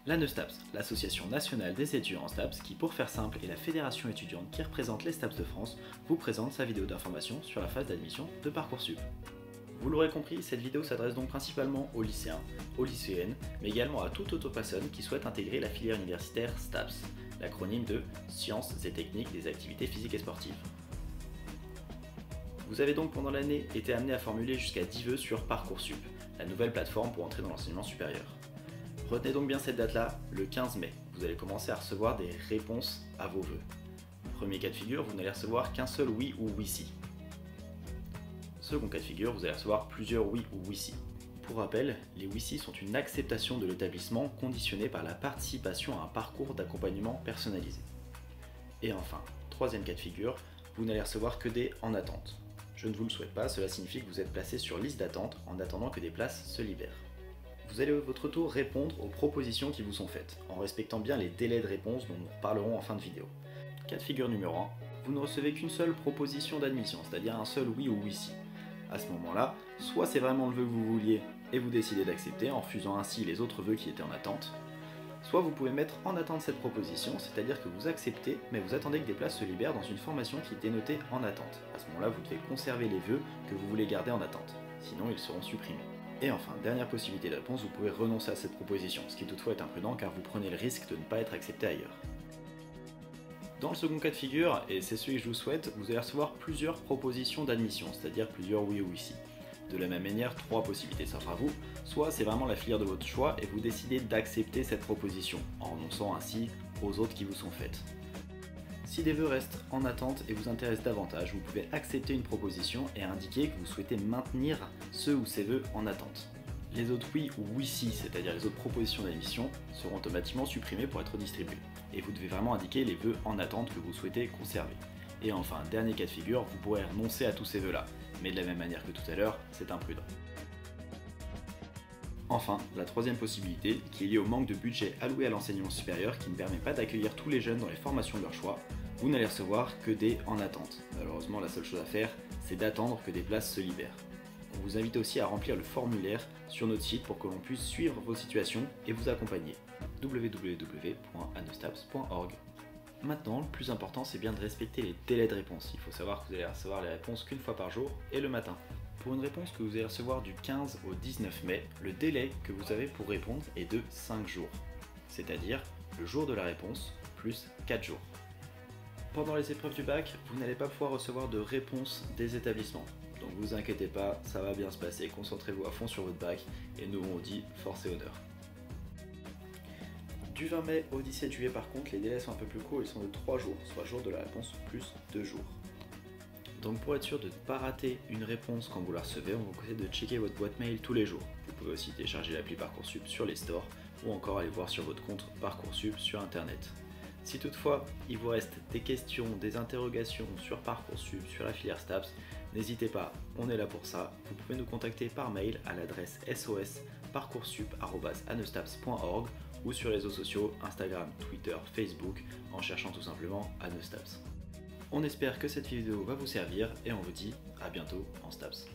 L'ANESTAPS, l'Association nationale des étudiants en STAPS, qui pour faire simple est la fédération étudiante qui représente les STAPS de France, vous présente sa vidéo d'information sur la phase d'admission de Parcoursup. Vous l'aurez compris, cette vidéo s'adresse donc principalement aux lycéens, aux lycéennes, mais également à toute autre personne qui souhaite intégrer la filière universitaire STAPS, l'acronyme de Sciences et techniques des activités physiques et sportives. Vous avez donc pendant l'année été amené à formuler jusqu'à 10 vœux sur Parcoursup, la nouvelle plateforme pour entrer dans l'enseignement supérieur. Retenez donc bien cette date-là, le 15 mai, vous allez commencer à recevoir des réponses à vos vœux. Premier cas de figure, vous n'allez recevoir qu'un seul oui ou oui si. Second cas de figure, vous allez recevoir plusieurs oui ou oui si. Pour rappel, les oui si sont une acceptation de l'établissement conditionnée par la participation à un parcours d'accompagnement personnalisé. Et enfin, troisième cas de figure, vous n'allez recevoir que des en attente. Je ne vous le souhaite pas, cela signifie que vous êtes placé sur liste d'attente en attendant que des places se libèrent. Vous allez à votre tour répondre aux propositions qui vous sont faites, en respectant bien les délais de réponse dont nous reparlerons en fin de vidéo. Cas de figure numéro 1, vous ne recevez qu'une seule proposition d'admission, c'est-à-dire un seul oui ou oui si. À ce moment-là, soit c'est vraiment le vœu que vous vouliez et vous décidez d'accepter en refusant ainsi les autres vœux qui étaient en attente, soit vous pouvez mettre en attente cette proposition, c'est-à-dire que vous acceptez, mais vous attendez que des places se libèrent dans une formation qui est dénotée en attente. À ce moment-là, vous devez conserver les vœux que vous voulez garder en attente, sinon ils seront supprimés. Et enfin, dernière possibilité de réponse, vous pouvez renoncer à cette proposition, ce qui toutefois est imprudent car vous prenez le risque de ne pas être accepté ailleurs. Dans le second cas de figure, et c'est celui que je vous souhaite, vous allez recevoir plusieurs propositions d'admission, c'est-à-dire plusieurs oui ou oui si. De la même manière, trois possibilités s'offrent à vous, soit c'est vraiment la filière de votre choix et vous décidez d'accepter cette proposition, en renonçant ainsi aux autres qui vous sont faites. Si des vœux restent en attente et vous intéressent davantage, vous pouvez accepter une proposition et indiquer que vous souhaitez maintenir ceux ou ces vœux en attente. Les autres oui ou oui si, c'est-à-dire les autres propositions d'admission, seront automatiquement supprimées pour être distribuées. Et vous devez vraiment indiquer les vœux en attente que vous souhaitez conserver. Et enfin, dernier cas de figure, vous pourrez renoncer à tous ces vœux-là, mais de la même manière que tout à l'heure, c'est imprudent. Enfin, la troisième possibilité, qui est liée au manque de budget alloué à l'enseignement supérieur qui ne permet pas d'accueillir tous les jeunes dans les formations de leur choix, vous n'allez recevoir que des en attente. Malheureusement, la seule chose à faire, c'est d'attendre que des places se libèrent. On vous invite aussi à remplir le formulaire sur notre site pour que l'on puisse suivre vos situations et vous accompagner. www.anestaps.org. Maintenant, le plus important, c'est bien de respecter les délais de réponse. Il faut savoir que vous allez recevoir les réponses qu'une fois par jour et le matin. Pour une réponse que vous allez recevoir du 15 au 19 mai, le délai que vous avez pour répondre est de 5 jours. C'est-à-dire le jour de la réponse plus 4 jours. Pendant les épreuves du bac, vous n'allez pas pouvoir recevoir de réponse des établissements. Donc vous inquiétez pas, ça va bien se passer, concentrez-vous à fond sur votre bac et nous on dit force et honneur. Du 20 mai au 17 juillet par contre, les délais sont un peu plus courts, ils sont de 3 jours, soit jour de la réponse plus 2 jours. Donc pour être sûr de ne pas rater une réponse quand vous la recevez, on vous conseille de checker votre boîte mail tous les jours. Vous pouvez aussi télécharger l'appli Parcoursup sur les stores ou encore aller voir sur votre compte Parcoursup sur internet. Si toutefois il vous reste des questions, des interrogations sur Parcoursup, sur la filière STAPS, n'hésitez pas, on est là pour ça. Vous pouvez nous contacter par mail à l'adresse sos.parcoursup@anestaps.org ou sur les réseaux sociaux Instagram, Twitter, Facebook en cherchant tout simplement ANESTAPS. On espère que cette vidéo va vous servir et on vous dit à bientôt en STAPS.